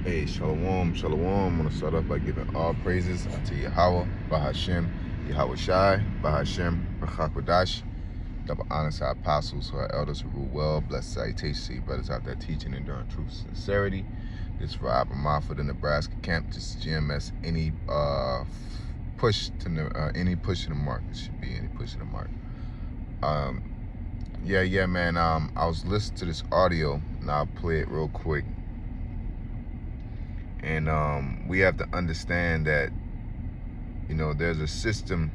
Hey, shalom, shalom. I want to start off by giving all praises unto Yahweh, Bahashem, Yahweh Shai, Bahashem, Bachakwadash. Double honor to our apostles, to our elders who rule well. Blessed salutations to you brothers out there teaching, enduring truth, sincerity. This is Rob Amar for the Nebraska camp. This is GMS. Any push to the mark. It should be any push to the mark. Yeah, man. I was listening to this audio, and I'll play it real quick. And we have to understand that, you know, there's a system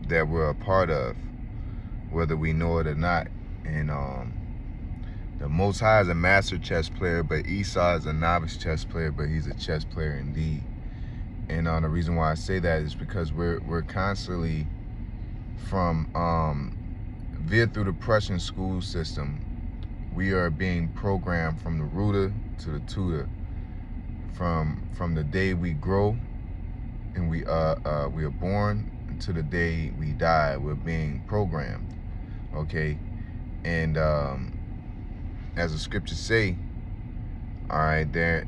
that we're a part of, whether we know it or not. And the Most High is a master chess player, but Esau is a novice chess player, but he's a chess player indeed. And the reason why I say that is because we're constantly from via through the Prussian school system, we are being programmed from the rooter to the tutor. From the day we grow and we are born to the day we die, we're being programmed, okay? And as the scriptures say, all right, there,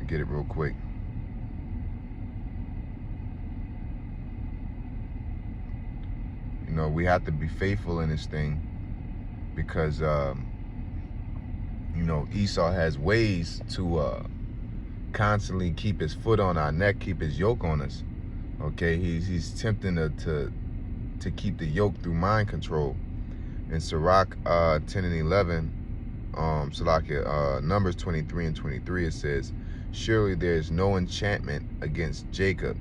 get it real quick. You know, we have to be faithful in this thing because, you know, Esau has ways to constantly keep his foot on our neck, keep his yoke on us. Okay, he's tempting to keep the yoke through mind control. In Sirach 10 and 11, Numbers 23 and 23, it says, "Surely there is no enchantment against Jacob,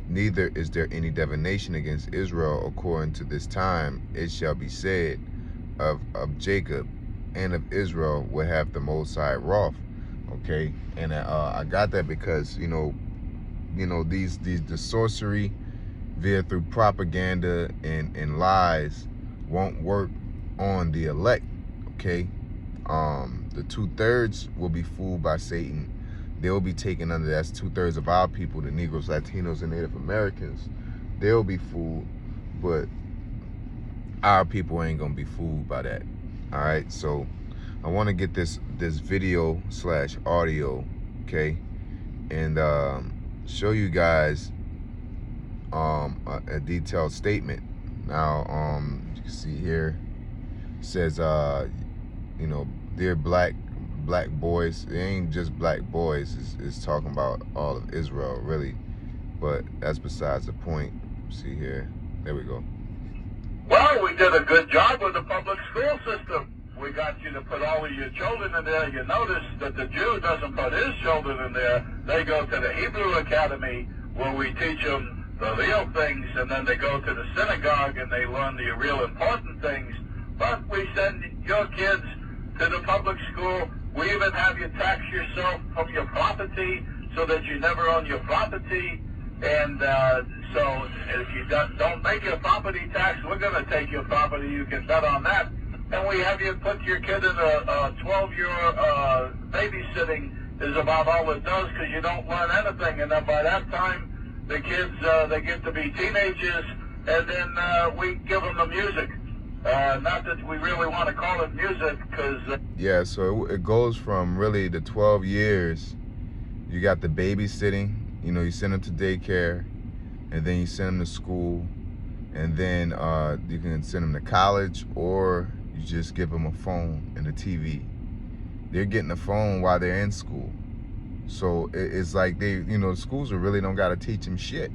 neither is there any divination against Israel. According to this time, it shall be said of Jacob and of Israel will have the Most High wrath." Okay, and I got that because you know the sorcery via through propaganda and lies won't work on the elect. Okay, the 2/3 will be fooled by Satan. They'll be taken under. That's 2/3 of our people, the Negroes, Latinos, and Native Americans. They'll be fooled, but our people ain't gonna be fooled by that. All right, so I want to get this video / audio, okay, and show you guys a detailed statement. Now, you can see here, it says, you know, dear black boys. It ain't just black boys. It's talking about all of Israel, really, but that's besides the point. See here, there we go. Well, we did a good job with the public school system. We got you to put all of your children in there. You notice that the Jew doesn't put his children in there. They go to the Hebrew Academy where we teach them the real things, and then they go to the synagogue and they learn the real important things. But we send your kids to the public school. We even have you tax yourself from your property so that you never own your property. And so if you don't make your property tax, we're going to take your property. You can bet on that. And we have you put your kid in a 12-year babysitting is about all it does, because you don't learn anything. And then by that time, the kids, they get to be teenagers, and then we give them the music. Not that we really want to call it music, because... Yeah, so it goes from really the 12 years. You got the babysitting, you know, you send them to daycare, and then you send them to school, and then you can send them to college, or you just give them a phone and a TV. They're getting a phone while they're in school. So it's like they, you know, schools really don't got to teach them shit.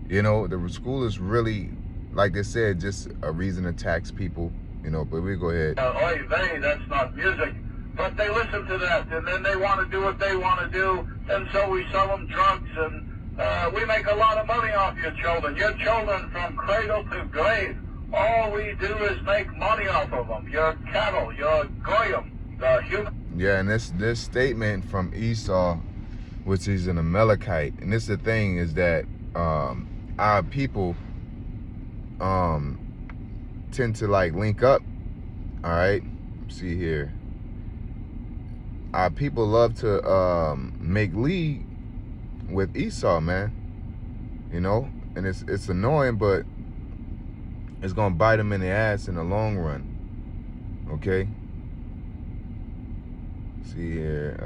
You know, the school is really, like they said, just a reason to tax people, you know, but we go ahead. Oy vey, that's not music. But they listen to that, and then they want to do what they want to do, and so we sell them drugs, and we make a lot of money off your children. Your children from cradle to grave. All we do is make money off of them. Your cattle, your goyim, the human. Yeah, and this statement from Esau, which is an Amalekite, and this the thing is that our people tend to like link up. All right, see here. Our people love to make league with Esau, man. You know, and it's annoying, but it's gonna bite them in the ass in the long run. Okay. See here,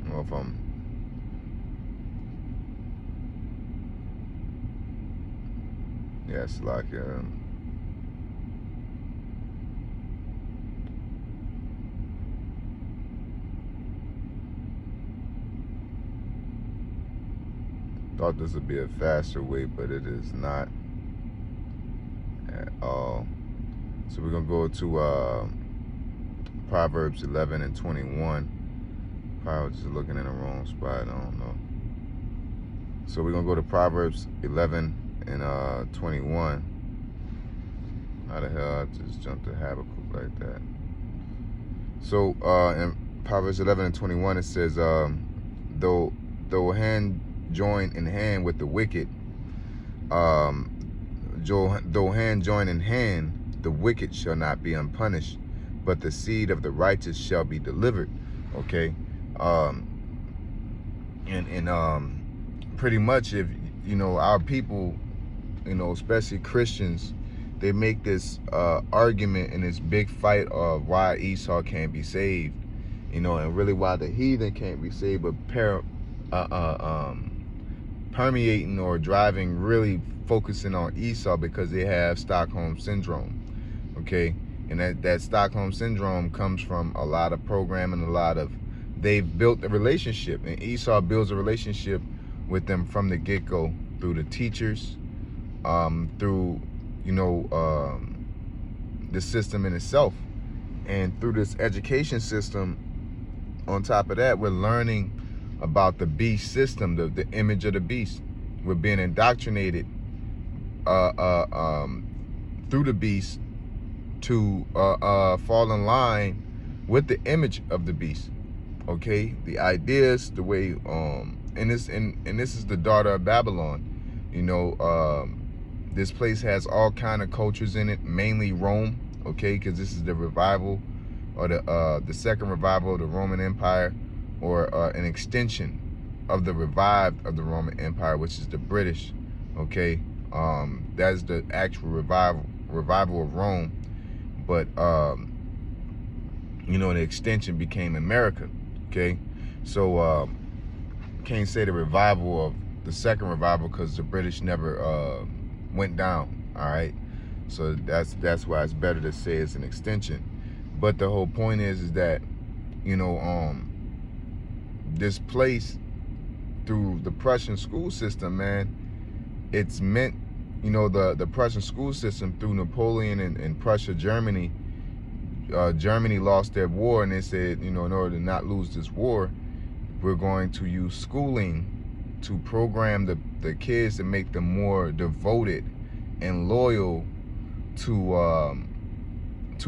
well, if I'm yes, like thought this would be a faster way, but it is not at all. So we're gonna go to Proverbs 11 and 21. Probably just looking in the wrong spot. I don't know. So we're gonna go to Proverbs 11 and 21. How the hell I just jumped to Habakkuk like that? So in Proverbs 11 and 21 it says, though hand join in hand with the wicked, though hand join in hand, the wicked shall not be unpunished, but the seed of the righteous shall be delivered. Okay, pretty much, if you know, our people, you know, especially Christians, they make this argument and this big fight of why Esau can't be saved, you know, and really why the heathen can't be saved, but permeating or driving, really focusing on Esau because they have Stockholm Syndrome, okay? And that Stockholm Syndrome comes from a lot of programming, they've built a relationship, and Esau builds a relationship with them from the get-go through the teachers, through, you know, the system in itself, and through this education system. On top of that, we're learning about the beast system, the image of the beast. We're being indoctrinated through the beast to fall in line with the image of the beast. Okay, the ideas, the way, and this is the daughter of Babylon. You know, this place has all kind of cultures in it, mainly Rome. Okay, because this is the revival, or the second revival of the Roman Empire, or an extension of the revived of the Roman Empire, which is the British. Okay, that's the actual revival of Rome, but you know, the extension became America. Okay, so can't say the revival of the second revival because the British never went down. All right, so that's why it's better to say it's an extension. But the whole point is that, you know, this place, through the Prussian school system, man, it's meant, you know, the Prussian school system through Napoleon and Prussia, Germany. Germany lost their war, and they said, you know, in order to not lose this war, we're going to use schooling to program the kids to make them more devoted and loyal to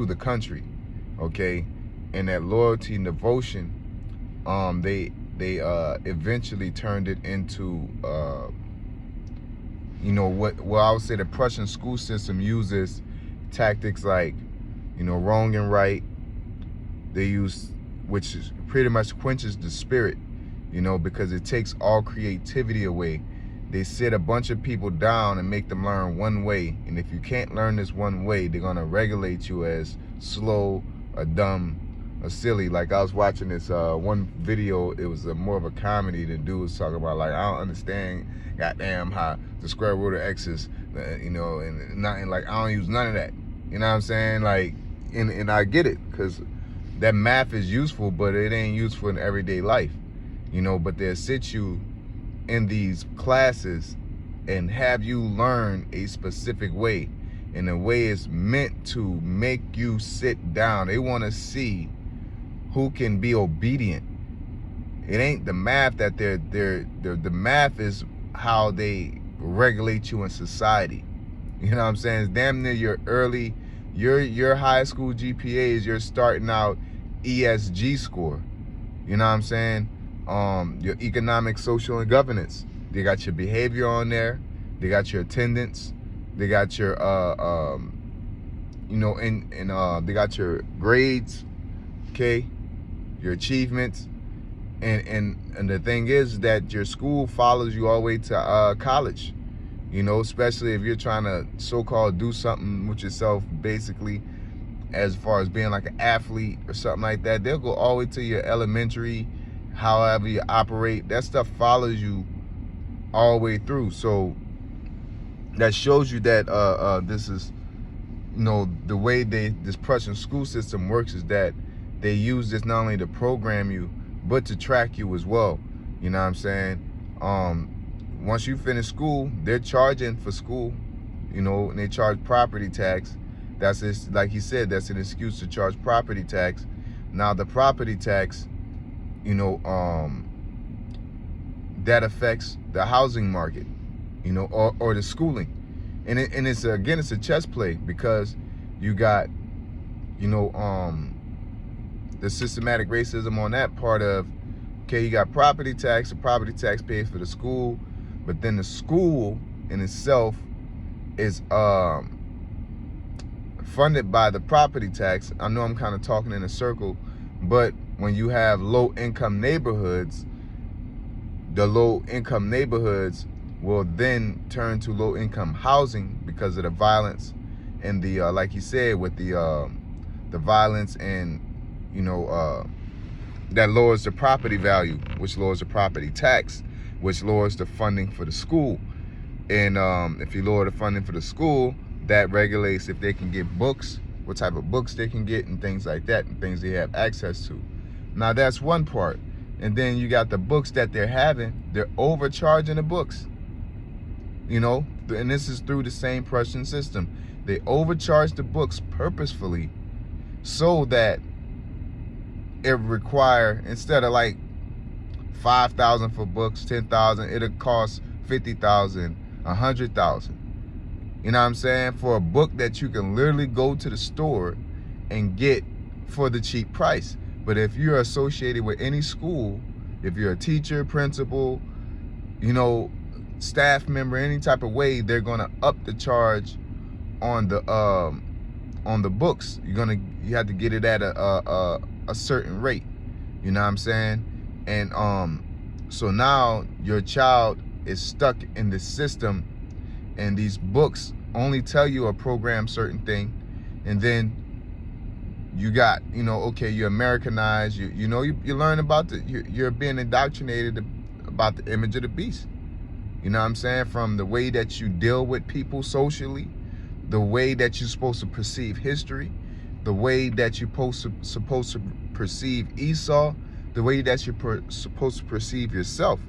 the country. Okay, and that loyalty and devotion, they eventually turned it into, you know, what I would say the Prussian school system uses tactics like, you know, wrong and right. They use, which is pretty much quenches the spirit, you know, because it takes all creativity away. They sit a bunch of people down and make them learn one way, and if you can't learn this one way, they're gonna regulate you as slow, or dumb, or silly. Like, I was watching this one video, it was more of a comedy. The dude was talking about, like, I don't understand, goddamn, how the square root of X is, you know, and nothing, like, I don't use none of that. You know what I'm saying? Like, and I get it, because that math is useful, but it ain't useful in everyday life, you know. But they'll sit you in these classes and have you learn a specific way, and the way is meant to make you sit down. They want to see who can be obedient. It ain't the math that the math is how they regulate you in society. You know what I'm saying? It's damn near your high school GPA is your starting out ESG score. You know what I'm saying? Your economic, social, and governance. They got your behavior on there. They got your attendance. They got your you know, and they got your grades, okay, your achievements, and the thing is that your school follows you all the way to college, you know, especially if you're trying to so-called do something with yourself, basically, as far as being like an athlete or something like that. They'll go all the way to your elementary, however you operate. That stuff follows you all the way through. So that shows you that this is, you know, the way this Prussian school system works is that they use this not only to program you, but to track you as well. You know what I'm saying? Once you finish school, they're charging for school, you know, and they charge property tax. That's just, like he said, that's an excuse to charge property tax. Now the property tax, you know, that affects the housing market, you know, or the schooling. And it's again, it's a chess play, because you got, you know, the systematic racism on that part of, okay, you got property tax. The property tax pays for the school, but then the school in itself is funded by the property tax. I know I'm kind of talking in a circle, but when you have low-income neighborhoods, the low-income neighborhoods will then turn to low-income housing because of the violence and the like you said, with the violence, and you know, that lowers the property value, which lowers the property tax, which lowers the funding for the school. And if you lower the funding for the school, that regulates if they can get books, what type of books they can get, and things like that, and things they have access to. Now that's one part. And then you got the books that they're having, they're overcharging the books, you know, and this is through the same Prussian system. They overcharge the books purposefully so that it require, instead of like $5,000 for books, $10,000, it'll cost $50,000, $100,000. You know what I'm saying? For a book that you can literally go to the store and get for the cheap price. But if you're associated with any school, if you're a teacher, principal, you know, staff member, any type of way, they're gonna up the charge on the books. You have to get it at a certain rate. You know what I'm saying? And so now your child is stuck in the system, and these books only tell you or program certain thing, and then you got, you know, okay, you're Americanized, you know, you learn about you're being indoctrinated about the image of the beast. You know what I'm saying? From the way that you deal with people socially, the way that you're supposed to perceive history, the way that you're supposed to perceive Esau, the way that you're supposed to perceive yourself,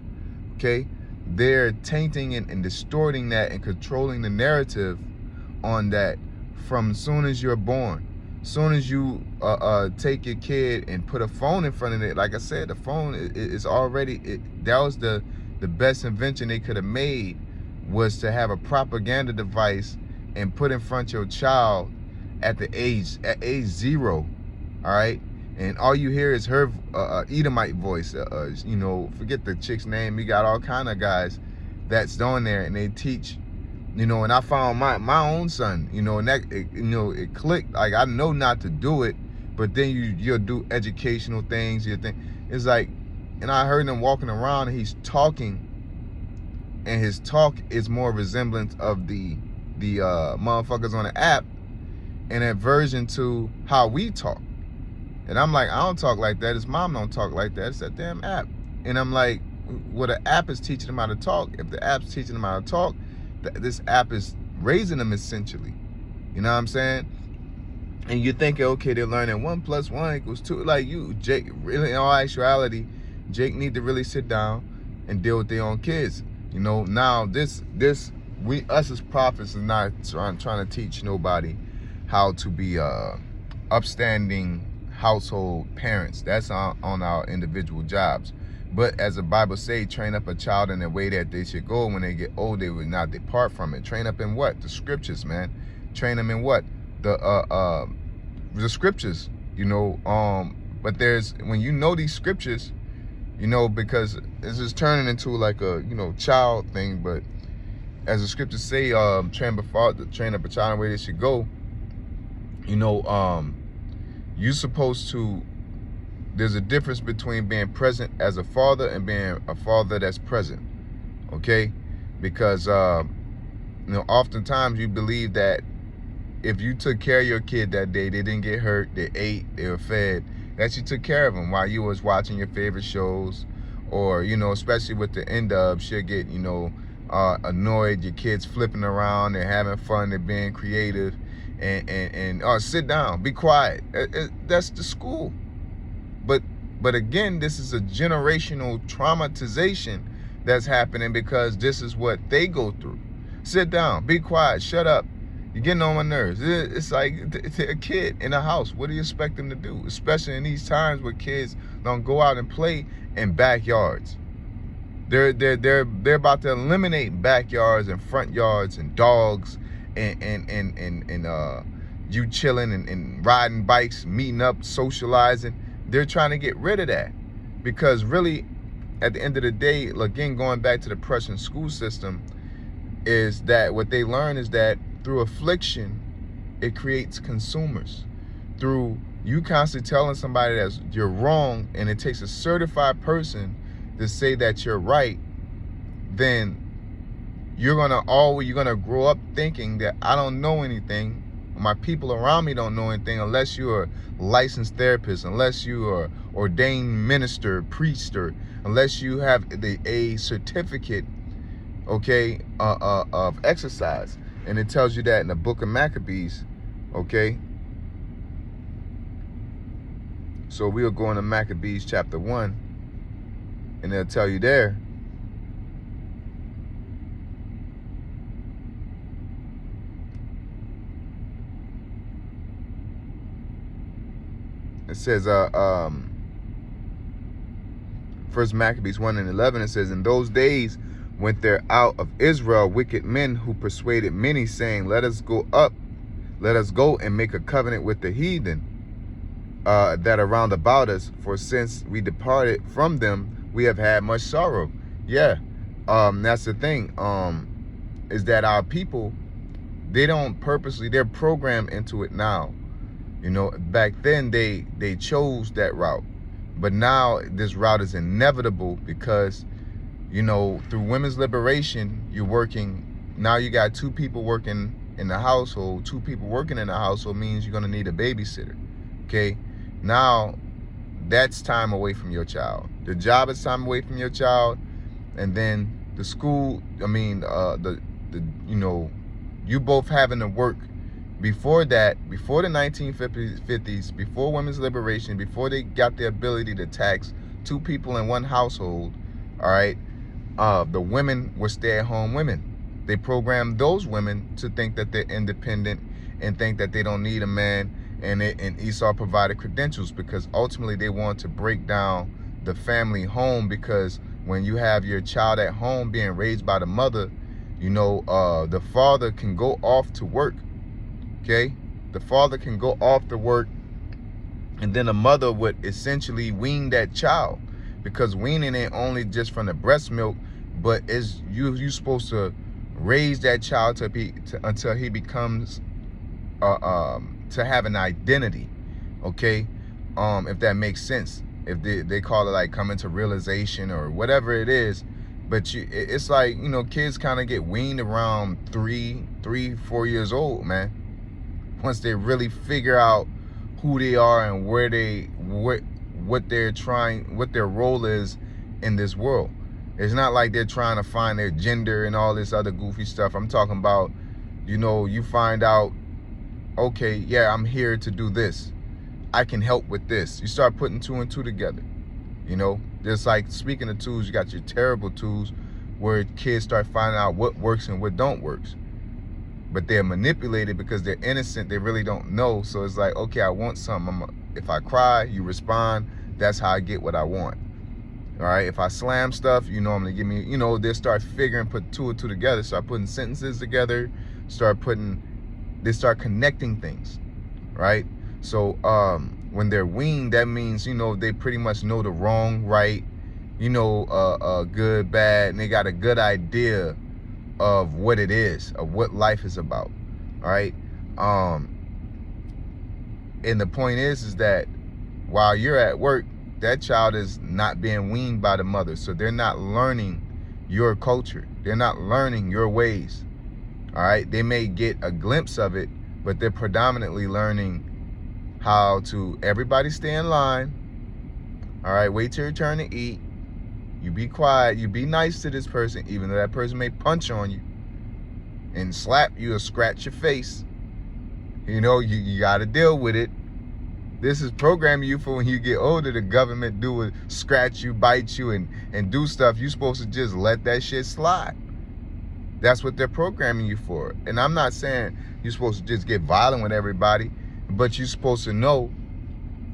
okay? They're tainting and distorting that and controlling the narrative on that from as soon as you're born. As soon as you take your kid and put a phone in front of it, like I said, the phone is already, that was the best invention they could have made, was to have a propaganda device and put in front of your child at age 0, all right? And all you hear is her Edomite voice. You know, forget the chick's name. You got all kind of guys that's on there, and they teach, you know. And I found my own son, you know, and that, it clicked. Like, I know not to do it, but then you'll do educational things. You think it's like, and I heard him walking around, and he's talking, and his talk is more resemblance of the motherfuckers on the app, and a version to how we talk. And I'm like, I don't talk like that. His mom don't talk like that. It's that damn app. And I'm like, well, the app is teaching them how to talk. If the app's teaching them how to talk, this app is raising them essentially. You know what I'm saying? And you're thinking, okay, they're learning 1 + 1 = 2. Like, Jake, really, in all actuality, Jake need to really sit down and deal with their own kids. You know, now us as prophets is not trying to teach nobody how to be upstanding household parents. That's on our individual jobs. But as the Bible say, train up a child in the way that they should go. When they get old, they will not depart from it. Train up in what? The scriptures, man. Train them in what? The scriptures, you know. But when you know these scriptures, you know, because it's just turning into like a, you know, child thing. But as the scriptures say, train up a child in the way they should go, You know, you're supposed to, there's a difference between being present as a father and being a father that's present, okay? Because, you know, oftentimes you believe that if you took care of your kid that day, they didn't get hurt, they ate, they were fed, that you took care of them while you was watching your favorite shows. Or, you know, especially with the N-Dub, she'll get, you know, annoyed, your kids flipping around, they're having fun, they're being creative, and sit down, be quiet. That's the school. But again, this is a generational traumatization that's happening because this is what they go through. Sit down, be quiet, shut up. You're getting on my nerves. It's like they're a kid in a house. What do you expect them to do? Especially in these times where kids don't go out and play in backyards. They're about to eliminate backyards and front yards and dogs and you chilling and riding bikes, meeting up, socializing. They're trying to get rid of that because really, at the end of the day, again, going back to the Prussian school system, is that what they learn is that through affliction, it creates consumers. Through you constantly telling somebody that you're wrong, and it takes a certified person to say that you're right, then you're gonna grow up thinking that I don't know anything. My people around me don't know anything unless you're a licensed therapist, unless you are ordained minister, priest, or unless you have a certificate, okay, of exercise. And it tells you that in the book of Maccabees, okay? So we'll go into Maccabees chapter 1, and they'll tell you there. It says, First Maccabees 1:11, it says, in those days went there out of Israel wicked men who persuaded many, saying, let us go and make a covenant with the heathen that are round about us, for since we departed from them, we have had much sorrow. Yeah, that's the thing, is that our people, they don't purposely, they're programmed into it now. You know, back then they chose that route, but now this route is inevitable because, you know, through women's liberation, you're working, now you got two people working in the household. Two people working in the household means you're going to need a babysitter, okay? Now, that's time away from your child. The job is time away from your child, and then the school, I mean, you know, you both having to work. Before that, before the 1950s, before women's liberation, before they got the ability to tax two people in one household, all right, the women were stay-at-home women. They programmed those women to think that they're independent and think that they don't need a man, and Esau provided credentials because ultimately they want to break down the family home, because when you have your child at home being raised by the mother, you know, the father can go off to work, okay? The father can go off to work, and then the mother would essentially wean that child, because weaning ain't only just from the breast milk, but is you supposed to raise that child until he becomes to have an identity, okay? If that makes sense. If they call it like coming to realization or whatever it is, but it's like, you know, kids kind of get weaned around 3-4 years old, man. Once they really figure out who they are and what their role is in this world. It's not like they're trying to find their gender and all this other goofy stuff. I'm talking about, you know, you find out, okay, yeah, I'm here to do this. I can help with this. You start putting 2 and 2 together. You know, just like, speaking of tools, you got your terrible tools where kids start finding out what works and what don't works. But they're manipulated because they're innocent. They really don't know. So it's like, okay, I want something. If I cry, you respond. That's how I get what I want. All right. If I slam stuff, you normally give me, you know, they start figuring, put 2 and 2 together, start putting sentences together, they start connecting things. Right. So when they're weaned, that means, you know, they pretty much know the wrong, right, you know, good, bad, and they got a good idea of what it is, of what life is about. All right. And the point is that while you're at work, that child is not being weaned by the mother. So they're not learning your culture. They're not learning your ways. All right. They may get a glimpse of it, but they're predominantly learning how to everybody stay in line. All right. Wait till your turn to eat. You be quiet. You be nice to this person, even though that person may punch on you and slap you or scratch your face. You know, you got to deal with it. This is programming you for when you get older. The government do it, scratch you, bite you, and do stuff. You're supposed to just let that shit slide. That's what they're programming you for. And I'm not saying you're supposed to just get violent with everybody, but you're supposed to know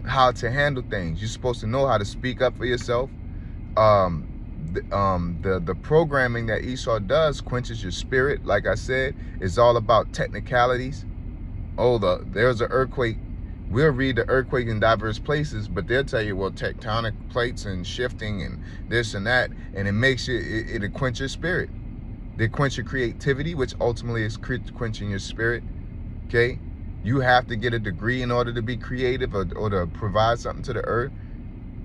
how to handle things. You're supposed to know how to speak up for yourself. The programming that Esau does quenches your spirit. Like I said, it's all about technicalities. Oh, there's an earthquake. We'll read the earthquake in diverse places, but they'll tell you, well, tectonic plates and shifting and this and that, and it makes you, it'll quench your spirit. They quench your creativity, which ultimately is quenching your spirit. Okay, you have to get a degree in order to be creative or to provide something to the earth.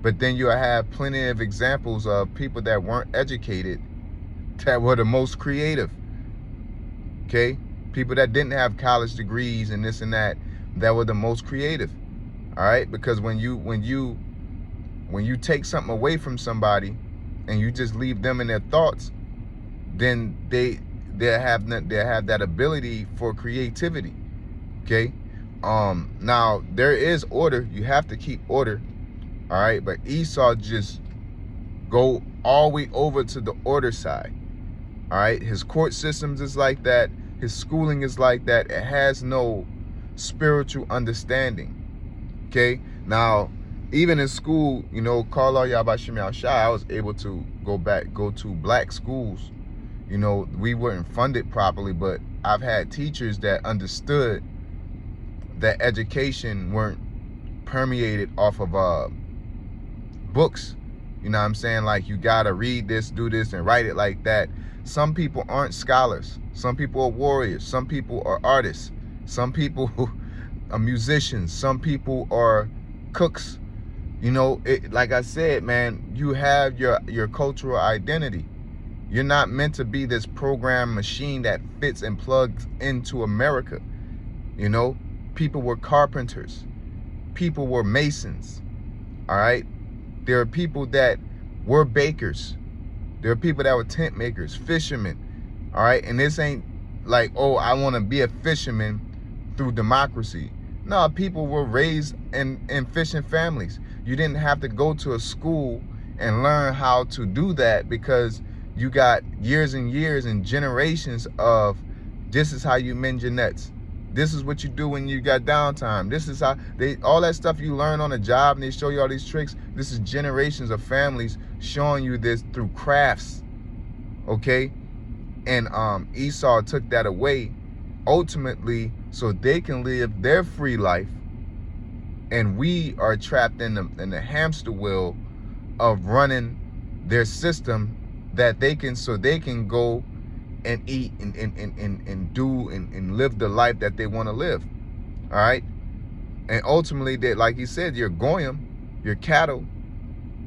But then you'll have plenty of examples of people that weren't educated that were the most creative. Okay, people that didn't have college degrees and this and that were the most creative. All right, because when you take something away from somebody and you just leave them in their thoughts, then they have that ability for creativity. Okay, now there is order. You have to keep order. All right, but Esau just go all the way over to the order side. All right, his court systems is like that. His schooling is like that. It has no spiritual understanding. Okay, now even in school, you know, call all y'all by Shemel Shai, I was able to go to black schools. You know, we weren't funded properly, but I've had teachers that understood that education weren't permeated off of books. You know what I'm saying? Like, you gotta read this, do this, and write it like that. Some people aren't scholars. Some people are warriors. Some people are artists. Some people are musicians. Some people are cooks. You know, like I said, man, you have your cultural identity. You're not meant to be this program machine that fits and plugs into America. You know, people were carpenters. People were masons. All right. There are people that were bakers. There are people that were tent makers, fishermen. All right. And this ain't like, oh, I want to be a fisherman through democracy. No, people were raised in fishing families. You didn't have to go to a school and learn how to do that, because you got years and years and generations of, this is how you mend your nets. This is what you do when you got downtime. This is how all that stuff you learn on the job, and they show you all these tricks. This is generations of families showing you this through crafts. Okay? And Esau took that away ultimately so they can live their free life. And we are trapped in the hamster wheel of running their system that they can go and eat and do and live the life that they want to live. All right. And ultimately, they, like he said, you're goyim, you're cattle.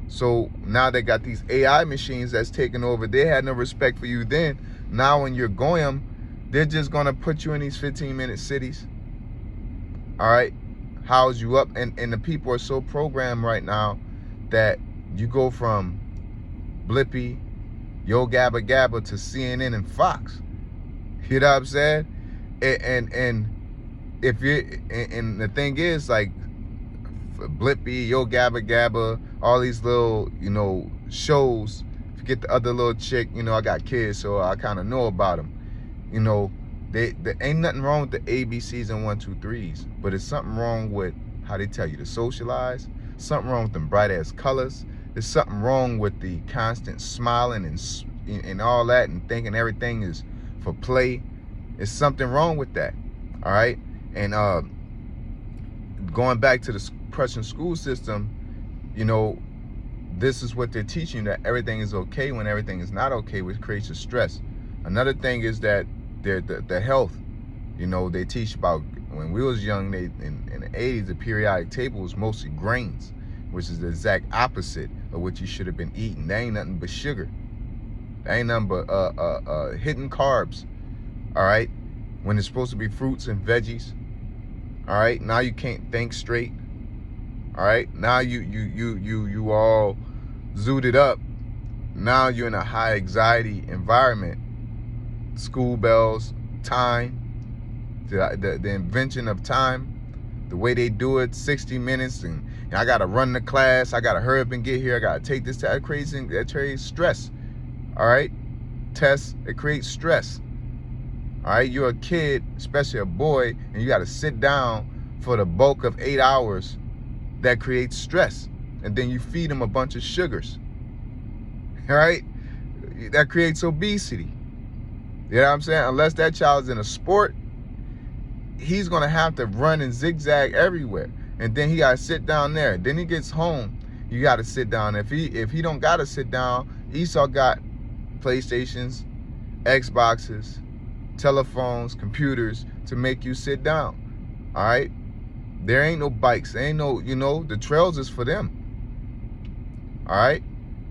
So now they got these AI machines that's taking over. They had no respect for you then. Now when you're goyim, they're just gonna put you in these 15-minute cities. All right, house you up, and the people are so programmed right now that you go from Blippy, Yo Gabba Gabba to CNN and Fox. You know what I'm saying? And if you and the thing is, like, Blippy, Yo Gabba Gabba, all these little, you know, shows. Forget the other little chick. You know, I got kids, so I kind of know about them. You know, they ain't nothing wrong with the ABCs and 1, 2, 3s, but it's something wrong with how they tell you to socialize. Something wrong with them bright ass colors. There's something wrong with the constant smiling and all that, and thinking everything is for play. There's something wrong with that. All right. And going back to the Prussian school system, you know, this is what they're teaching, that everything is okay when everything is not okay, which creates a stress. Another thing is that the health, you know, they teach about when we was young, in the 80s, the periodic table was mostly grains, which is the exact opposite of what you should have been eating. That ain't nothing but sugar. That ain't nothing but hidden carbs. All right, when it's supposed to be fruits and veggies. All right, now you can't think straight. All right, now you all zooted up. Now you're in a high anxiety environment. School bells, time, the invention of time, the way they do it, 60 minutes, and I gotta run the class, I gotta hurry up and get here, I gotta take this test. That creates stress. All right, tests, it creates stress. All right, you're a kid, especially a boy, and you gotta sit down for the bulk of 8 hours. That creates stress, and then you feed them a bunch of sugars. All right, that creates obesity. You know what I'm saying? Unless that child's in a sport, he's gonna have to run and zigzag everywhere, and then he gotta sit down there. Then he gets home, you gotta sit down. If he don't gotta sit down, Esau got PlayStations, Xboxes, telephones, computers to make you sit down. All right. There ain't no bikes. There ain't no, the trails is for them. All right?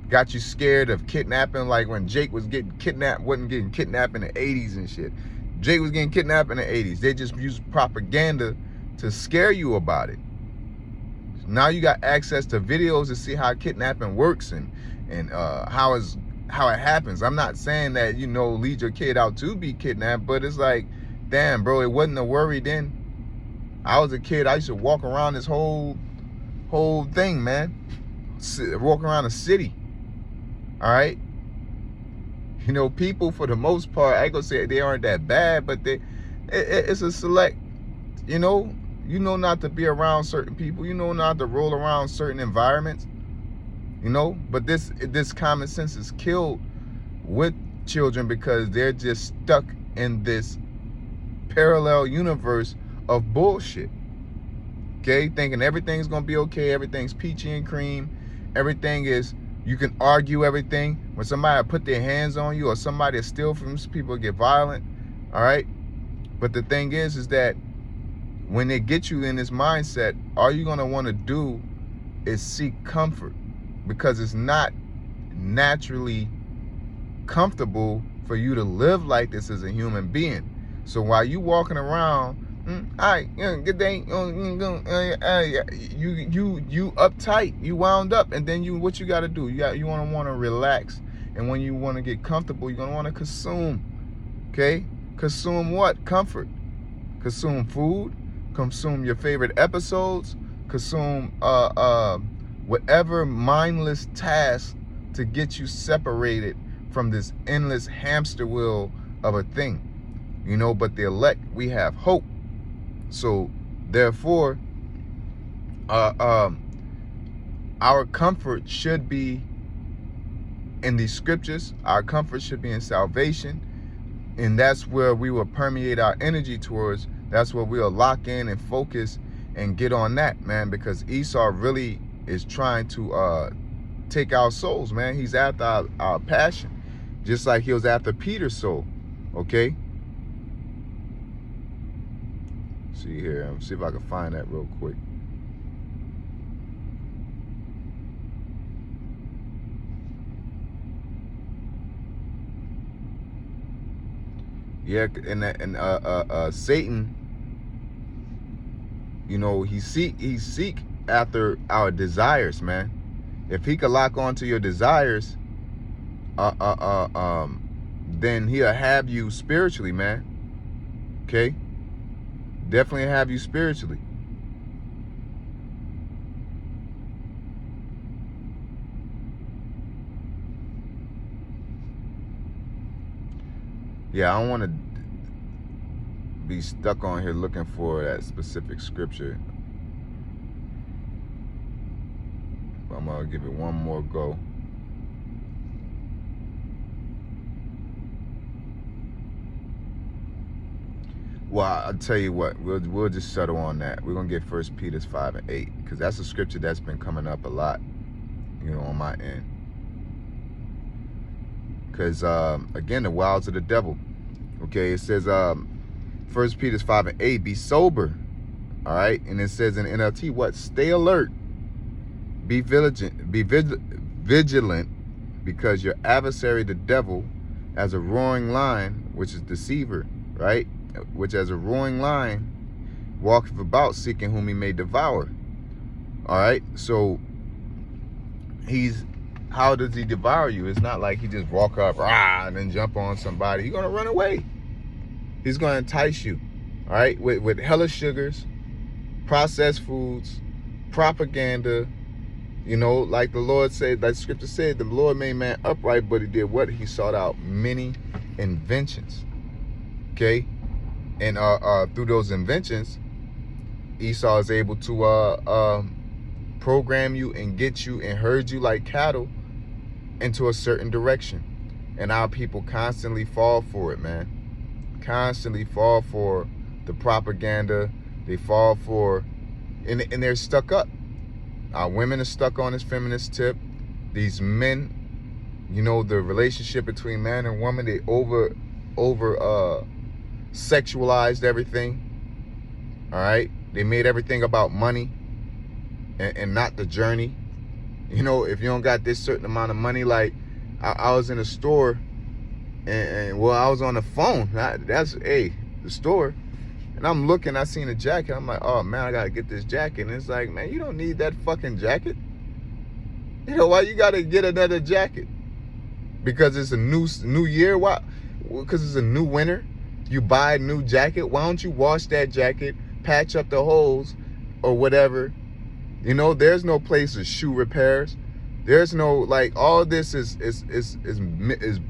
Got you scared of kidnapping, like when Jake was getting kidnapped, wasn't getting kidnapped in the 80s and shit. Jake was getting kidnapped in the 80s. They just used propaganda to scare you about it. Now you got access to videos to see how kidnapping works and how it happens. I'm not saying that, lead your kid out to be kidnapped, but it's like, damn, bro, it wasn't a worry then. I was a kid, I used to walk around this whole thing, man. Walk around the city. All right? People, for the most part, I ain't gonna say they aren't that bad, but it's a select, not to be around certain people, not to roll around certain environments, but this common sense is killed with children because they're just stuck in this parallel universe of bullshit. Okay, thinking everything's gonna be okay, everything's peachy and cream, everything is, you can argue everything. When somebody put their hands on you or somebody steal from people, get violent. All right, but the thing is that when they get you in this mindset, all you're gonna want to do is seek comfort, because it's not naturally comfortable for you to live like this as a human being. So while you walking around, good day, you uptight, you wound up, and then what you got to do? You want to relax, and when you want to get comfortable, you're gonna want to consume. Okay, consume what? Comfort. Consume food. Consume your favorite episodes. Consume whatever mindless task to get you separated from this endless hamster wheel of a thing. But the elect, we have hope. So therefore, our comfort should be in these scriptures. Our comfort should be in salvation, and that's where we will permeate our energy towards. That's where we'll lock in and focus and get on that, man, because Esau really is trying to take our souls, man. He's after our passion, just like he was after Peter's soul. Okay, see here, see if I can find that real quick. Yeah, and Satan, he seek after our desires, man. If he could lock on to your desires, then he'll have you spiritually, man. Okay, definitely have you spiritually. Yeah, I don't want to be stuck on here looking for that specific scripture. I'm going to give it one more go. Well, I'll tell you what, we'll just settle on that. We're going to get 1 Peter 5 and 8, because that's a scripture that's been coming up a lot, on my end. Because, again, the wiles of the devil. Okay, it says, 1 Peter 5:8, be sober. All right. And it says in NLT, what? Stay alert. Be vigilant. Vigilant, because your adversary, the devil, as a roaring lion, which is deceiver, right? Which as a roaring lion walketh about, seeking whom he may devour. All right. So how does he devour you? It's not like he just walk up, and then jump on somebody. He's gonna run away. He's gonna entice you, all right, with hella sugars, processed foods, propaganda. You know, like the Lord said, like Scripture said, the Lord made man upright, but he did what? He sought out many inventions. Okay, and through those inventions, Esau is able to program you and get you and herd you like cattle into a certain direction. And our people constantly fall for it, man. Constantly fall for the propaganda. They fall for, and they're stuck up. Our women are stuck on this feminist tip. These men, you know, the relationship between man and woman, they over sexualized everything. All right, they made everything about money and not the journey. You know, if you don't got this certain amount of money, like I was in a store and well, I was on the phone. The store. And I'm looking, I seen a jacket. I'm like, oh man, I gotta get this jacket. And it's like, man, you don't need that fucking jacket. You know why you gotta get another jacket? Because it's a new year? Why? Because it's a new winter. You buy a new jacket. Why don't you wash that jacket, patch up the holes or whatever? You know, there's no place for shoe repairs. There's no, like, all this is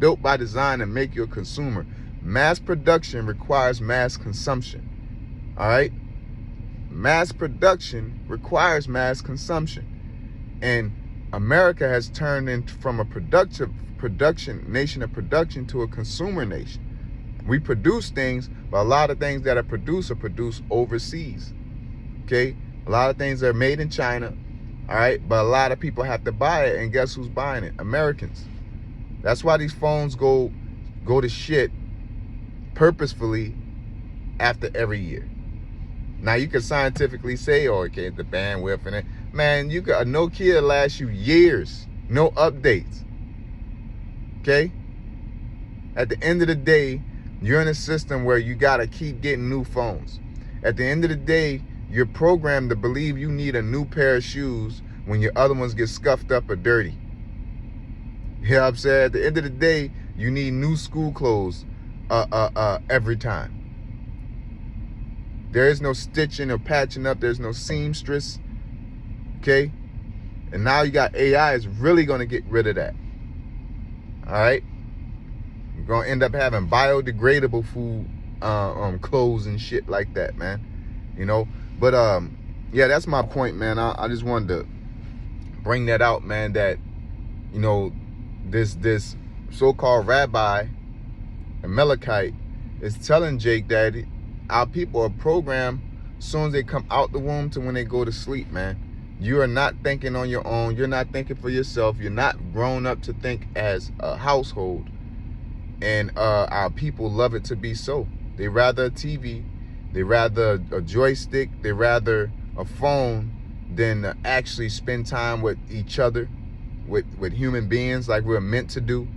built by design to make you a consumer. Mass production requires mass consumption. All right? Mass production requires mass consumption. And America has turned into from a nation of production to a consumer nation. We produce things, but a lot of things that are produced overseas. Okay? A lot of things are made in China. All right? But a lot of people have to buy it, and guess who's buying it? Americans. That's why these phones go to shit purposefully after every year. Now you can scientifically say, oh, okay, the bandwidth and it. Man, a Nokia lasts you years. No updates. Okay? At the end of the day, you're in a system where you gotta keep getting new phones. At the end of the day, you're programmed to believe you need a new pair of shoes when your other ones get scuffed up or dirty. You know what I'm saying? At the end of the day, you need new school clothes every time. There is no stitching or patching up. There's no seamstress. Okay? And now you got AI is really going to get rid of that. All right? You're going to end up having biodegradable food, clothes and shit like that, man. You know? But, yeah, that's my point, man. I just wanted to bring that out, man, that, you know, this so-called rabbi, Amalekite, is telling Jake that our people are programmed as soon as they come out the womb to when they go to sleep, man. You are not thinking on your own. You're not thinking for yourself. You're not grown up to think as a household. And our people love it to be so. They rather a TV. They rather a joystick. They rather a phone than actually spend time with each other, with human beings like we're meant to do.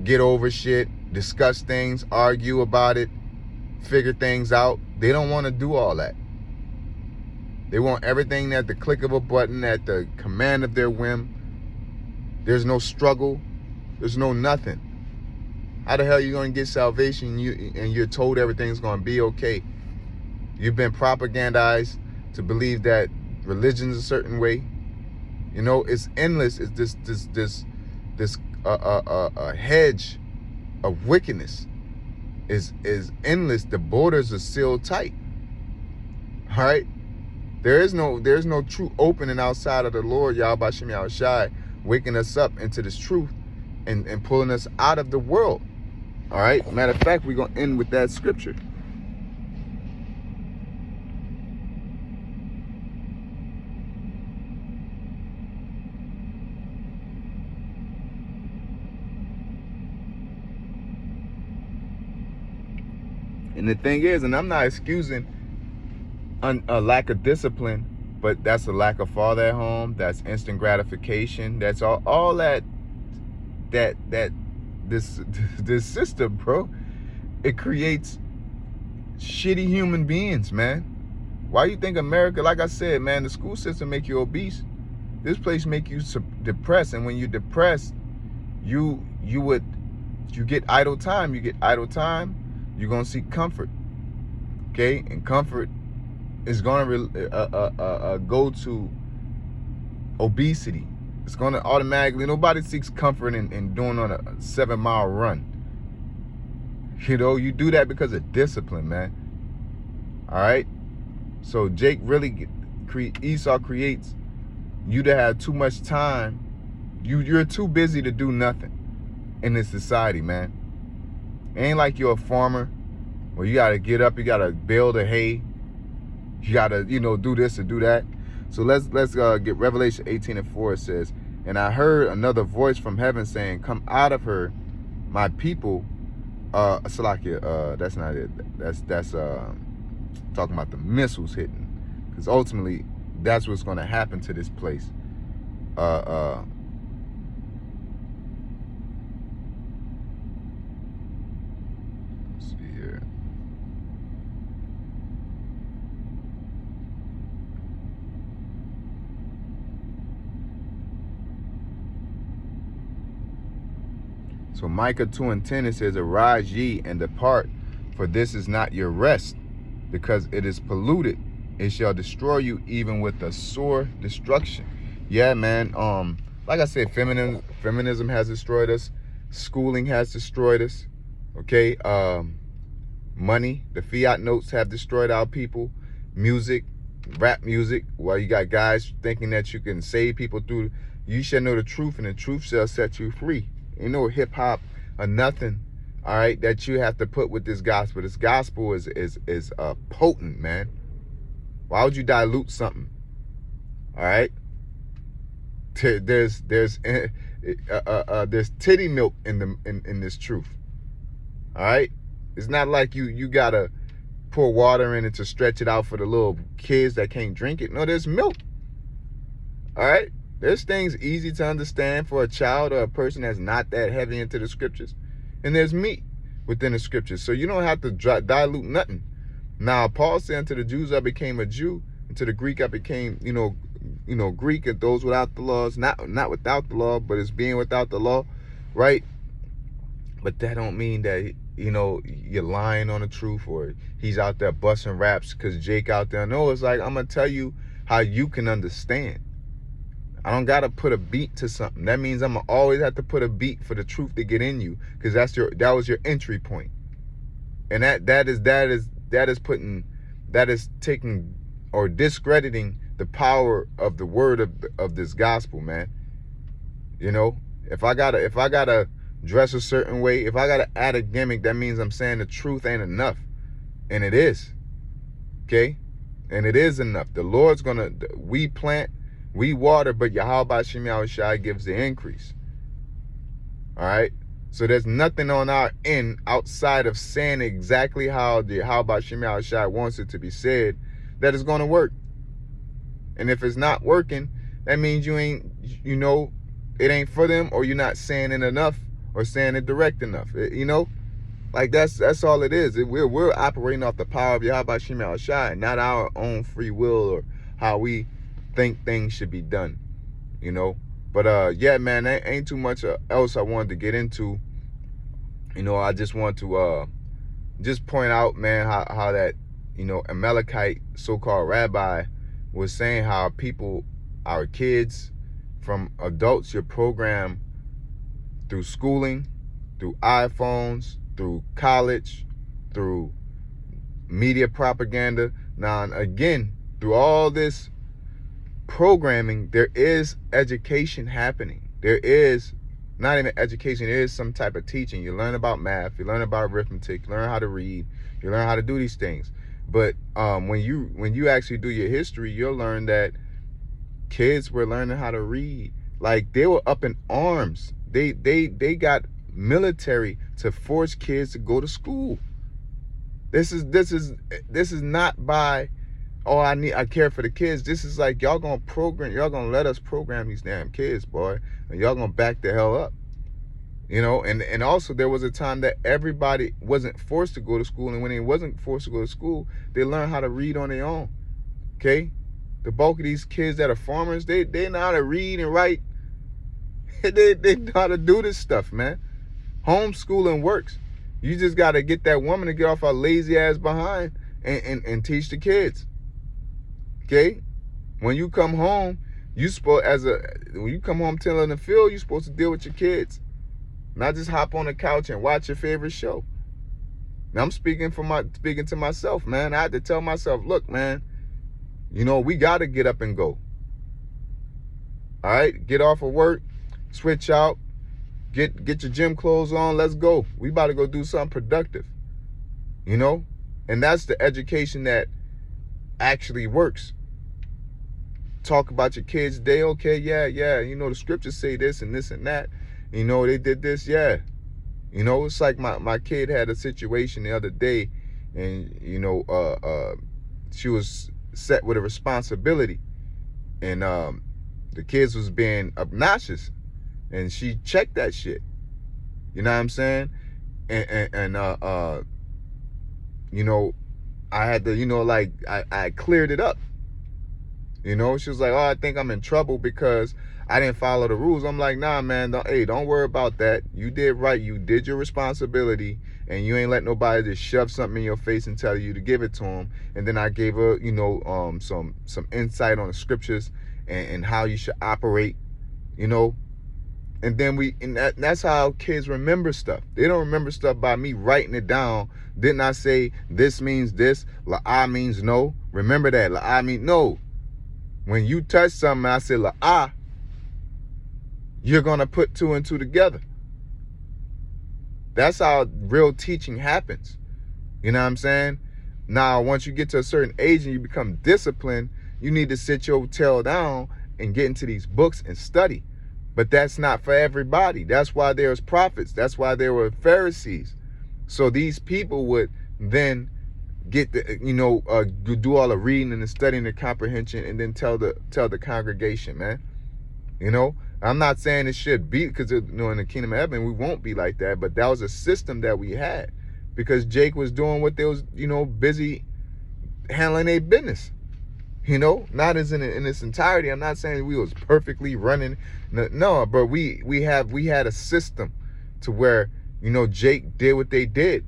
Get over shit, discuss things, argue about it, figure things out. They don't want to do all that. They want everything at the click of a button, at the command of their whim. There's no struggle. There's no nothing. How the hell are you going to get salvation and you're told everything's going to be okay? You've been propagandized to believe that religion's a certain way. You know, it's endless. It's this hedge of wickedness is endless. The borders are sealed tight. All right? There's no true opening outside of the Lord, Yahweh Shem Yahushai, waking us up into this truth and pulling us out of the world. All right? Matter of fact, we're going to end with that scripture. And the thing is, and I'm not excusing a lack of discipline, but that's a lack of father at home. That's instant gratification. That's all that this system, bro. It creates shitty human beings, man. Why you think America, like I said, man, the school system make you obese. This place make you depressed, and when you're depressed, you get idle time. You get idle time, you're gonna seek comfort. Okay, and comfort is gonna go to obesity. It's gonna automatically. Nobody seeks comfort in doing on a 7-mile run. You know, you do that because of discipline, man. All right. So Jake really Esau creates you to have too much time. You're too busy to do nothing in this society, man. It ain't like you're a farmer where you gotta get up, you gotta bale the hay, you gotta, do this or do that. So let's get Revelation 18:4. It says, and I heard another voice from heaven saying, come out of her, my people. Salakia, that's not it. That's talking about the missiles hitting, because ultimately that's what's going to happen to this place. Let's see here. So Micah 2:10, it says, arise ye and depart, for this is not your rest, because it is polluted. It shall destroy you even with a sore destruction. Yeah, man. Like I said, feminism has destroyed us. Schooling has destroyed us. Okay. Money, the fiat notes have destroyed our people. Music, rap music. Well, you got guys thinking that you can save people through. You shall know the truth, and the truth shall set you free. Ain't no hip hop or nothing, all right, that you have to put with this gospel. This gospel is potent, man. Why would you dilute something? All right. There's titty milk in this truth. All right. It's not like you gotta pour water in it to stretch it out for the little kids that can't drink it. No, there's milk. All right. There's things easy to understand for a child or a person that's not that heavy into the scriptures. And there's meat within the scriptures. So you don't have to dilute nothing. Now, Paul said, unto the Jews I became a Jew, and to the Greek I became, Greek, and those without the laws, not without the law, but it's being without the law, right? But that don't mean that, you're lying on the truth, or he's out there busting raps because Jake out there. No, it's like, I'm going to tell you how you can understand. I don't got to put a beat to something. That means I'm going to always have to put a beat for the truth to get in you, because that was your entry point. And that is taking or discrediting the power of the word of this gospel, man. If I gotta dress a certain way, if I gotta add a gimmick, that means I'm saying the truth ain't enough. And it is. Okay? And it is enough. The Lord's we plant, we water, but Yahweh Shem Yahushai gives the increase. All right? So there's nothing on our end outside of saying exactly how the Yahweh Shem Yahushai wants it to be said that is going to work. And if it's not working, that means you ain't, it ain't for them, or you're not saying it enough or saying it direct enough. Like that's all it is. We're operating off the power of Yahweh Shem Yahushai, not our own free will or how we think things should be done, But yeah, man, there ain't too much else I wanted to get into. I just want to just point out, man, how that Amalekite so-called rabbi was saying how people, our kids, from adults, you're programmed through schooling, through iPhones, through college, through media propaganda. Now, again, through all this programming, there is education happening. There is not even education, there is some type of teaching. You learn about math, you learn about arithmetic, you learn how to read, you learn how to do these things. But when you actually do your history, you'll learn that kids were learning how to read. Like, they were up in arms. They got military to force kids to go to school. This is not by, oh, I care for the kids. This is like, y'all gonna let us program these damn kids, boy, and y'all gonna back the hell up. You know, and also there was a time that everybody wasn't forced to go to school, and when they wasn't forced to go to school, they learned how to read on their own. Okay? The bulk of these kids that are farmers, they know how to read and write. they know how to do this stuff, man. Homeschooling works. You just got to get that woman to get off her lazy ass behind and teach the kids. Okay? When you come home, when you come home tilling the field, you're supposed to deal with your kids. Not just hop on the couch and watch your favorite show. Now I'm speaking to myself, man. I had to tell myself, look, man, you know, we got to get up and go. All right? Get off of work, switch out, get your gym clothes on, let's go. We about to go do something productive. You know? And that's the education that actually works. Talk about your kids' day, okay, yeah. You know, the scriptures say this and this and that. You know, they did this, yeah. You know, it's like my kid had a situation the other day, and, you know, she was set with a responsibility, and the kids was being obnoxious, and she checked that shit. You know what I'm saying? And you know, I had to, you know, like, I cleared it up. You know, she was like, oh, I think I'm in trouble because I didn't follow the rules. I'm like, nah, man, don't worry about that. You did right. You did your responsibility, and you ain't let nobody just shove something in your face and tell you to give it to them. And then I gave her, you know, some insight on the scriptures and how you should operate, you know. And then that's how kids remember stuff. They don't remember stuff by me writing it down. Didn't I say this means this? La'ah means no. Remember that. La'ah means no. When you touch something, I say la'ah, you're going to put two and two together. That's how real teaching happens. You know what I'm saying? Now, once you get to a certain age and you become disciplined, you need to sit your tail down and get into these books and study. But that's not for everybody. That's why there's prophets. That's why there were Pharisees. So these people would then get the, you know, do all the reading and the studying and comprehension, and then tell the congregation, man. You know, I'm not saying it should be, because, you know, in the kingdom of heaven we won't be like that, but that was a system that we had because Jake was doing what they was, you know, busy handling their business. You know, not as in its entirety. I'm not saying we was perfectly running, no, but we had a system to where, you know, Jake did what they did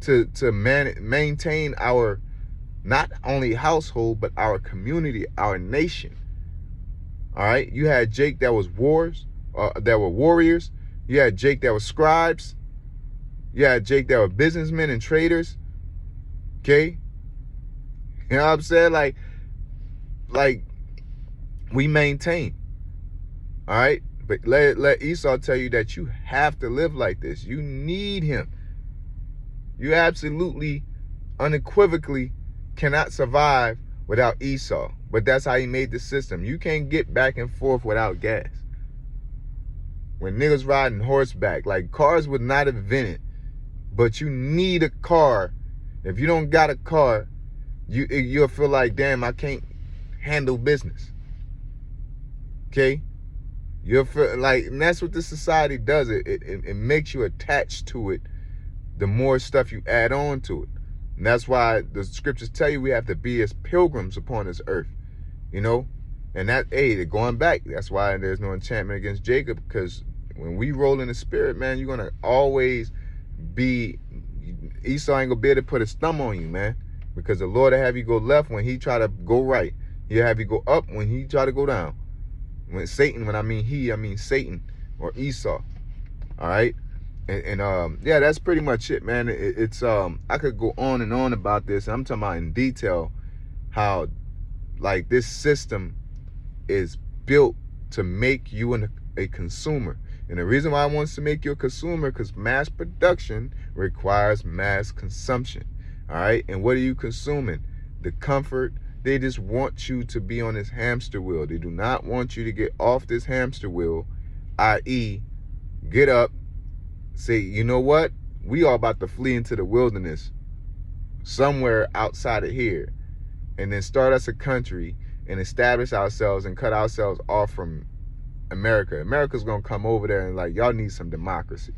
to maintain our not only household but our community, our nation. All right, you had Jake that was that were warriors. You had Jake that was scribes. You had Jake that were businessmen and traders. Okay, you know what I'm saying? Like we maintain. All right, but let Esau tell you that you have to live like this. You need him. You absolutely, unequivocally cannot survive without Esau. But that's how he made the system. You can't get back and forth without gas. When niggas riding horseback, like, cars were not invented, but you need a car. If you don't got a car, you'll feel like, damn, I can't handle business. Okay? You'll feel like, and that's what this society does. It makes you attached to it the more stuff you add on to it. And that's why the scriptures tell you we have to be as pilgrims upon this earth. You know? And that, hey, they're going back. That's why there's no enchantment against Jacob, because when we roll in the spirit, man, you're going to always be, Esau ain't going to be able to put his thumb on you, man. Because the Lord will have you go left when he try to go right. He'll have you go up when he try to go down. When I mean Satan or Esau. All right? And yeah, that's pretty much it, man. It's I could go on and on about this. I'm talking about in detail how, like, this system is built to make you a consumer. And the reason why I want to make you a consumer, because mass production requires mass consumption. All right? And what are you consuming? The comfort. They just want you to be on this hamster wheel. They do not want you to get off this hamster wheel, i.e., get up, say, you know what? We are about to flee into the wilderness. somewhere outside of here, and then start us a country and establish ourselves and cut ourselves off from America. America's gonna come over there and like, y'all need some democracy.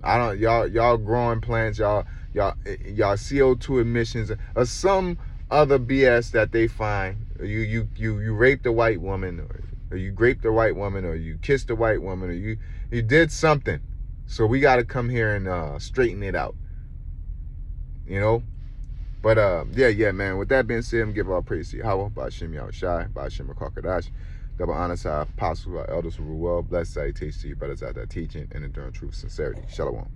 Y'all growing plants, y'all CO2 emissions or some other BS that they find. You raped a white woman, or you raped a white woman, or you kissed a white woman, or you did something. So we got to come here and straighten it out. You know? But yeah, man. With that being said, I'm give all praise to Yahweh, Ba'ashem Yahushai, Ba'ashem Rakakadash, double honor to our apostles, our elders who rule well. Blessed salutations to you brothers out there teaching and enduring truth, sincerity. Shalom.